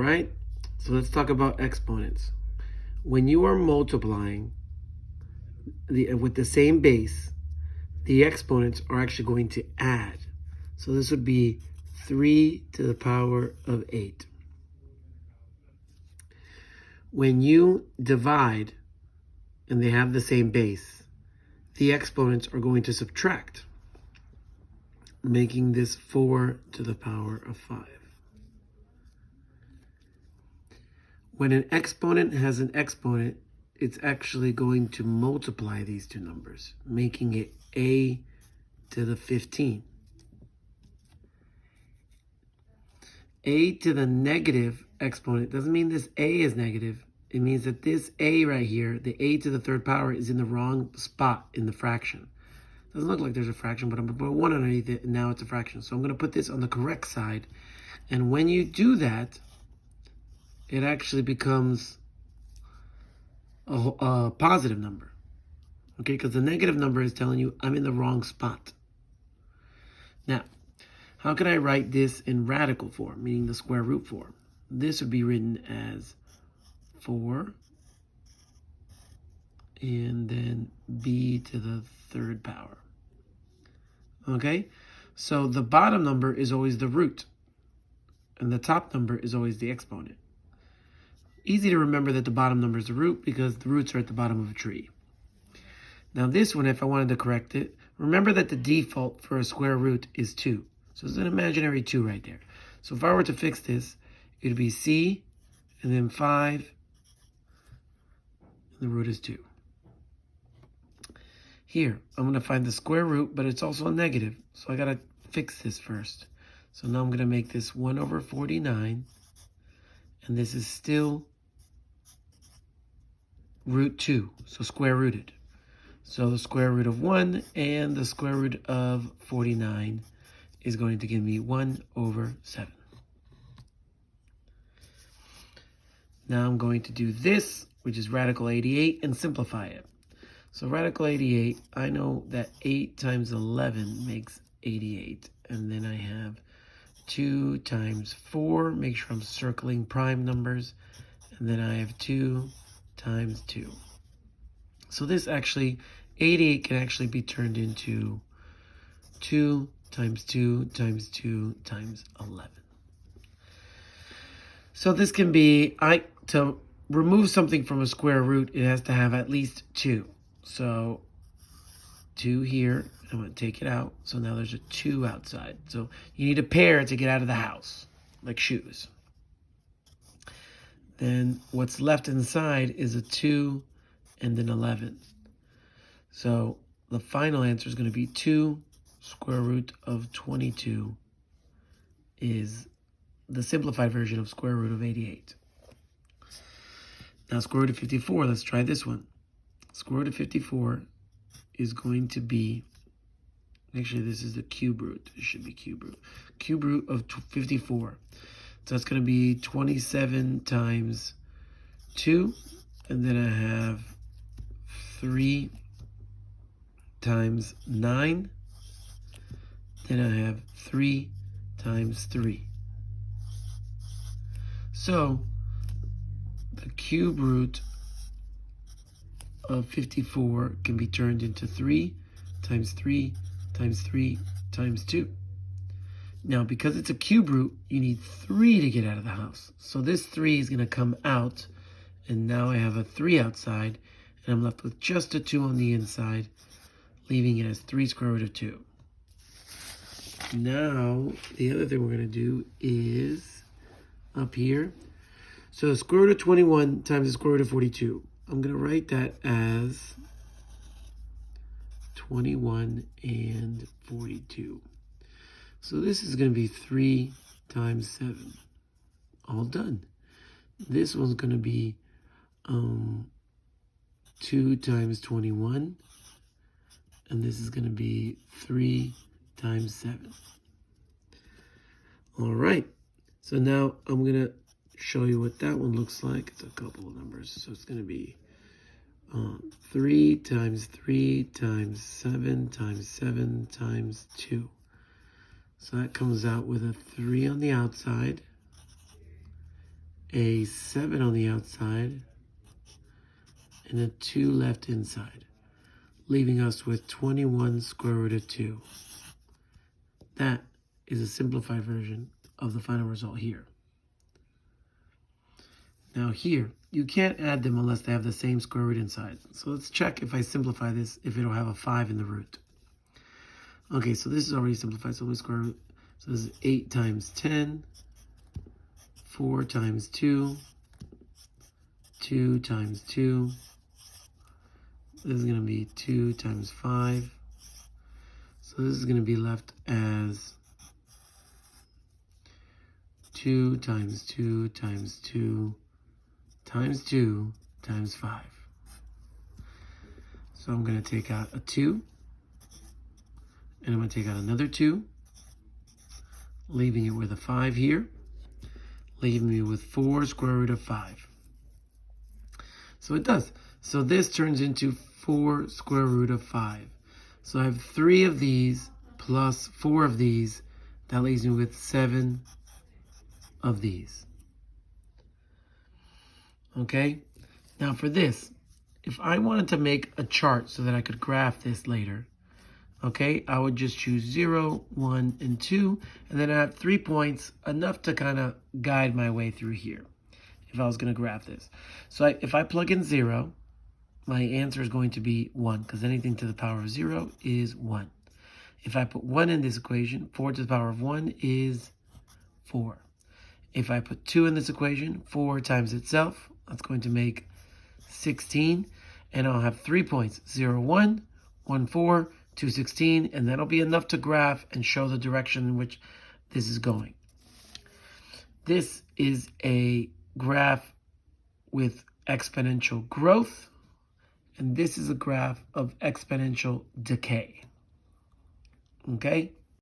right, so let's talk about exponents. When you are multiplying with the same base, the exponents are actually going to add. So this would be 3 to the power of 8. When you divide and they have the same base, the exponents are going to subtract, making this 4 to the power of 5. When an exponent has an exponent, it's actually going to multiply these two numbers, making it a to the 15. A to the negative exponent doesn't mean this a is negative. It means that this a right here, the a to the third power, is in the wrong spot in the fraction. Doesn't look like there's a fraction, but I'm going to put 1 underneath it, and now it's a fraction. So I'm going to put this on the correct side. And when you do that, it actually becomes a positive number. Okay, because the negative number is telling you I'm in the wrong spot. Now, how can I write this in radical form, meaning the square root form? This would be written as 4 and then b to the third power. Okay, so the bottom number is always the root, and the top number is always the exponent. Easy to remember that the bottom number is the root because the roots are at the bottom of a tree. Now this one, if I wanted to correct it, remember that the default for a square root is 2. So it's an imaginary 2 right there. So if I were to fix this, it would be c and then 5, and the root is 2. Here, I'm going to find the square root, but it's also a negative. So I got to fix this first. So now I'm going to make this 1 over 49. And this is still root 2, so square rooted. So the square root of 1 and the square root of 49 is going to give me 1 over 7. Now I'm going to do this, which is radical 88, and simplify it. So radical 88, I know that 8 times 11 makes 88. And then I have 2 times 4, make sure I'm circling prime numbers. And then I have 2 times 2. So this actually, 88 can actually be turned into 2 times 2 times 2 times 11. So this can be, to remove something from a square root, it has to have at least 2. So 2 here, I'm going to take it out. So now there's a 2 outside. So you need a pair to get out of the house, like shoes. Then what's left inside is a 2 and an 11. So the final answer is going to be 2 square root of 22 is the simplified version of square root of 88. Now square root of 54, let's try this one. Square root of 54 is going to be, actually this is the cube root. It should be cube root. Cube root of 54. So that's going to be 27 times 2. And then I have 3 times 9. Then I have 3 times 3. So the cube root of 54 can be turned into 3 times 3 times 3 times 2. Now, because it's a cube root, you need 3 to get out of the house. So this 3 is going to come out, and now I have a 3 outside, and I'm left with just a 2 on the inside, leaving it as 3 square root of 2. Now, the other thing we're going to do is up here. So square root of 21 times the square root of 42. I'm going to write that as 21 and 42. So this is going to be 3 times 7. All done. This one's going to be 2 times 21. And this is going to be 3 times 7. All right. So now I'm going to show you what that one looks like. It's a couple of numbers. So it's going to be 3 times 3 times 7 times 7 times 2. So that comes out with a 3 on the outside a 7 on the outside, and a 2 left inside, leaving us with 21 square root of 2. That is a simplified version of the final result here. Now here, you can't add them unless they have the same square root inside. So let's check if I simplify this, if it'll have a 5 in the root. Okay, so this is already simplified, so let's square root. So this is 8 times 10, 4 times 2, 2 times 2. This is going to be 2 times 5. So this is going to be left as 2 times 2 times 2 times 2 times 5. So I'm going to take out a 2, and I'm going to take out another 2, leaving it with a 5 here, leaving me with 4 square root of 5. So it does. So this turns into 4 square root of 5. So I have 3 of these plus 4 of these. That leaves me with 7 of these. Okay? Now for this, if I wanted to make a chart so that I could graph this later, okay, I would just choose 0, 1, and 2, and then I have 3 points, enough to kind of guide my way through here if I was going to graph this. So if I plug in 0, my answer is going to be 1, because anything to the power of 0 is 1. If I put 1 in this equation, 4 to the power of 1 is 4. If I put 2 in this equation, 4 times itself, that's going to make 16. And I'll have 3 points, 0, 1, 1, 4, 2, 16. And that'll be enough to graph and show the direction in which this is going. This is a graph with exponential growth. And this is a graph of exponential decay. Okay?